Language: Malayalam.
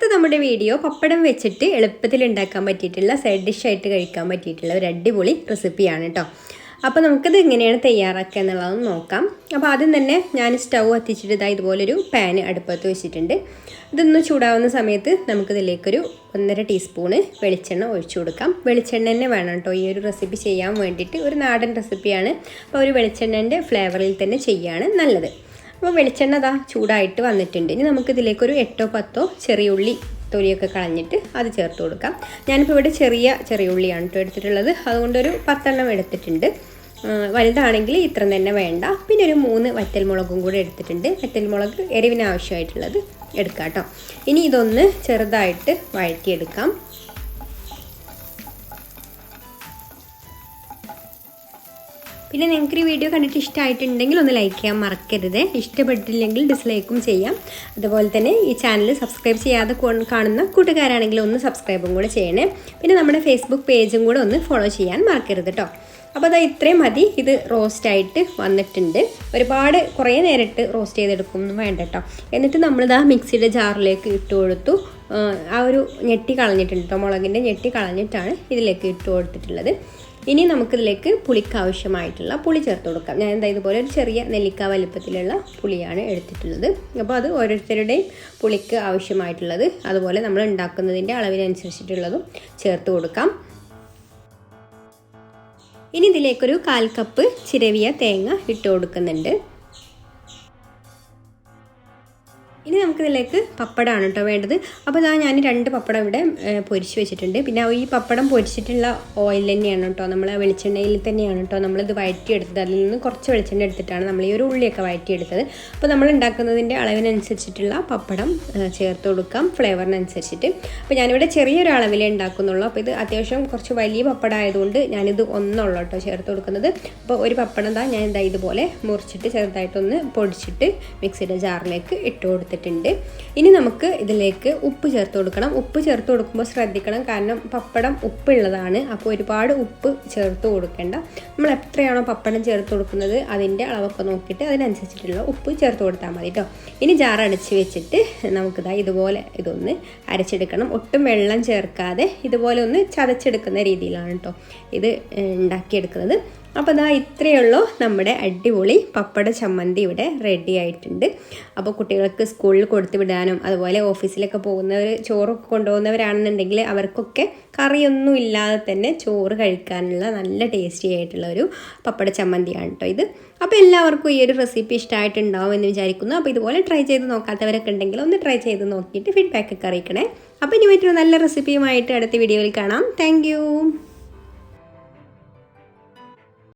ഇന്നത്തെ നമ്മുടെ വീഡിയോ പപ്പടം വെച്ചിട്ട് എളുപ്പത്തിൽ ഉണ്ടാക്കാൻ പറ്റിയിട്ടുള്ള സൈഡ് ഡിഷ് ആയിട്ട് കഴിക്കാൻ പറ്റിയിട്ടുള്ള ഒരു അടിപൊളി റെസിപ്പിയാണ് കേട്ടോ. അപ്പോൾ നമുക്കത് എങ്ങനെയാണ് തയ്യാറാക്കുക എന്നുള്ളതൊന്ന് നോക്കാം. അപ്പോൾ ആദ്യം തന്നെ ഞാൻ സ്റ്റൗ കത്തിച്ചിട്ട് ഇതുപോലൊരു പാൻ അടുപ്പത്ത് വെച്ചിട്ടുണ്ട്. ഇതൊന്ന് ചൂടാവുന്ന സമയത്ത് നമുക്കിതിലേക്കൊരു 1.5 ടീസ്പൂണ് വെളിച്ചെണ്ണ ഒഴിച്ചു കൊടുക്കാം. വെളിച്ചെണ്ണ തന്നെ വേണം കേട്ടോ ഈ ഒരു റെസിപ്പി ചെയ്യാൻ വേണ്ടിയിട്ട്. ഒരു നാടൻ റെസിപ്പിയാണ്, അപ്പോൾ ഒരു വെളിച്ചെണ്ണൻ്റെ ഫ്ലേവറിൽ തന്നെ ചെയ്യുകയാണ് നല്ലത്. അപ്പോൾ വെളിച്ചെണ്ണ ചൂടായിട്ട് വന്നിട്ടുണ്ട്. ഇനി നമുക്കിതിലേക്കൊരു 8-10 ചെറിയുള്ളി തൊലിയൊക്കെ കളഞ്ഞിട്ട് അത് ചേർത്ത് കൊടുക്കാം. ഞാനിപ്പോൾ ഇവിടെ ചെറിയ ഉള്ളിയാണ് കേട്ടോ എടുത്തിട്ടുള്ളത്, അതുകൊണ്ടൊരു 10 എണ്ണം എടുത്തിട്ടുണ്ട്. വലുതാണെങ്കിൽ ഇത്ര തന്നെ വേണ്ട. പിന്നെ ഒരു 3 വറ്റൽമുളകും കൂടെ എടുത്തിട്ടുണ്ട്. വറ്റൽമുളക് എരിവിന് ആവശ്യമായിട്ടുള്ളത് എടുക്കാം കേട്ടോ. ഇനി ഇതൊന്ന് ചെറുതായിട്ട് വഴറ്റിയെടുക്കാം. പിന്നെ നിങ്ങൾക്ക് ഈ വീഡിയോ കണ്ടിട്ട് ഇഷ്ടമായിട്ടുണ്ടെങ്കിൽ ഒന്ന് ലൈക്ക് ചെയ്യാൻ മറക്കരുത്. ഇഷ്ടപ്പെട്ടില്ലെങ്കിൽ ഡിസ്ലൈക്കും ചെയ്യാം. അതുപോലെ തന്നെ ഈ ചാനൽ സബ്സ്ക്രൈബ് ചെയ്യാതെ കാണുന്ന കൂട്ടുകാരാണെങ്കിൽ ഒന്ന് സബ്സ്ക്രൈബും കൂടെ ചെയ്യണേ. പിന്നെ നമ്മുടെ ഫേസ്ബുക്ക് പേജും കൂടെ ഒന്ന് ഫോളോ ചെയ്യാൻ മറക്കരുത് കേട്ടോ. അപ്പോൾ ഇത്രയും മതി. ഇത് റോസ്റ്റായിട്ട് വന്നിട്ടുണ്ട്. കുറേ നേരിട്ട് റോസ്റ്റ് ചെയ്തെടുക്കൊന്നും വേണ്ട കേട്ടോ. എന്നിട്ട് നമ്മളിതാ മിക്സിയുടെ ജാറിലേക്ക് ഇട്ട് കൊടുത്തു. ആ ഒരു ഞെട്ടി കളഞ്ഞിട്ടുണ്ട് കേട്ടോ, മുളകിൻ്റെ ഞെട്ടി കളഞ്ഞിട്ടാണ് ഇതിലേക്ക് ഇട്ട് കൊടുത്തിട്ടുള്ളത്. ഇനി നമുക്കിതിലേക്ക് പുളിക്ക് ആവശ്യമായിട്ടുള്ള പുളി ചേർത്ത് കൊടുക്കാം. ഞാൻ ഇതുപോലെ ഒരു ചെറിയ നെല്ലിക്ക വലുപ്പത്തിലുള്ള പുളിയാണ് എടുത്തിട്ടുള്ളത്. അപ്പോൾ അത് ഓരോരുത്തരുടെയും പുളിക്ക് ആവശ്യമായിട്ടുള്ളത്, അതുപോലെ നമ്മൾ ഉണ്ടാക്കുന്നതിൻ്റെ അളവിനനുസരിച്ചിട്ടുള്ളതും ചേർത്ത് കൊടുക്കാം. ഇനി ഇതിലേക്കൊരു 1/4 കപ്പ് ചിരവിയ തേങ്ങ ഇട്ട് കൊടുക്കുന്നുണ്ട്. ഇനി നമുക്കിതിലേക്ക് പപ്പടമാണ് കേട്ടോ വേണ്ടത്. അപ്പോൾ ഞാൻ 2 പപ്പടം ഇവിടെ പൊരിച്ച് വെച്ചിട്ടുണ്ട്. പിന്നെ ഈ പപ്പടം പൊരിച്ചിട്ടുള്ള ഓയിൽ തന്നെയാണ് കേട്ടോ, നമ്മൾ വെളിച്ചെണ്ണയിൽ തന്നെയാണ് കേട്ടോ നമ്മളിത് വഴറ്റിയെടുത്തത്. അതിൽ നിന്ന് കുറച്ച് വെളിച്ചെണ്ണ എടുത്തിട്ടാണ് നമ്മൾ ഈ ഒരു ഉള്ളിയൊക്കെ വഴറ്റിയെടുത്തത്. അപ്പോൾ നമ്മൾ ഉണ്ടാക്കുന്നതിൻ്റെ അളവിനനുസരിച്ചിട്ടുള്ള പപ്പടം ചേർത്ത് കൊടുക്കാം, ഫ്ലേവറിനനുസരിച്ചിട്ട്. അപ്പോൾ ഞാനിവിടെ ചെറിയൊരു അളവിലേ ഉണ്ടാക്കുന്നുള്ളൂ. അപ്പോൾ ഇത് അത്യാവശ്യം കുറച്ച് വലിയ പപ്പടം ആയതുകൊണ്ട് ഞാനിത് ഒന്നുള്ളൂ കേട്ടോ ചേർത്ത് കൊടുക്കുന്നത്. അപ്പോൾ ഒരു പപ്പടം ഞാൻ ഇതുപോലെ മുറിച്ചിട്ട് ചെറുതായിട്ടൊന്ന് പൊടിച്ചിട്ട് മിക്സിയുടെ ജാറിലേക്ക് ഇട്ട് കൊടുത്തിട്ടുണ്ട്. ഇനി നമുക്ക് ഇതിലേക്ക് ഉപ്പ് ചേർത്ത് കൊടുക്കണം. ഉപ്പ് ചേർത്ത് കൊടുക്കുമ്പോൾ ശ്രദ്ധിക്കണം, കാരണം പപ്പടം ഉപ്പുള്ളതാണ്. അപ്പോൾ ഒരുപാട് ഉപ്പ് ചേർത്ത് കൊടുക്കേണ്ട. നമ്മൾ എത്രയാണോ പപ്പടം ചേർത്ത് കൊടുക്കുന്നത് അതിൻ്റെ അളവൊക്കെ നോക്കിയിട്ട് അതിനനുസരിച്ചിട്ടുള്ള ഉപ്പ് ചേർത്ത് കൊടുത്താൽ മതി കേട്ടോ. ഇനി ജാർ അടച്ച് വെച്ചിട്ട് ഇതുപോലെ ഇതൊന്ന് അരച്ചെടുക്കണം. ഒട്ടും വെള്ളം ചേർക്കാതെ ഇതുപോലെ ഒന്ന് ചതച്ചെടുക്കുന്ന രീതിയിലാണ് കേട്ടോ ഇത് ഉണ്ടാക്കിയെടുക്കുന്നത്. അപ്പോൾ ഇത്രയേ ഉള്ളൂ, നമ്മുടെ അടിപൊളി പപ്പട ചമ്മന്തി ഇവിടെ റെഡി ആയിട്ടുണ്ട്. അപ്പോൾ കുട്ടികൾക്ക് സ്കൂളിൽ കൊടുത്തു വിടാനും അതുപോലെ ഓഫീസിലൊക്കെ പോകുന്നവർ ചോറൊക്കെ കൊണ്ടുപോകുന്നവരാണെന്നുണ്ടെങ്കിൽ അവർക്കൊക്കെ കറിയൊന്നും ഇല്ലാതെ തന്നെ ചോറ് കഴിക്കാനുള്ള നല്ല ടേസ്റ്റി ആയിട്ടുള്ള ഒരു പപ്പട ചമ്മന്തിയാണ് കേട്ടോ ഇത്. അപ്പോൾ എല്ലാവർക്കും ഈ ഒരു റെസിപ്പി ഇഷ്ടമായിട്ടുണ്ടാവും എന്ന് വിചാരിക്കുന്നു. അപ്പോൾ ഇതുപോലെ ട്രൈ ചെയ്ത് നോക്കാത്തവരൊക്കെ ഉണ്ടെങ്കിൽ ഒന്ന് ട്രൈ ചെയ്ത് നോക്കിയിട്ട് ഫീഡ്ബാക്ക് ഒക്കെ അറിയിക്കണേ. അപ്പോൾ ഇനി മറ്റൊരു നല്ല റെസിപ്പിയുമായിട്ട് അടുത്ത വീഡിയോയിൽ കാണാം. താങ്ക്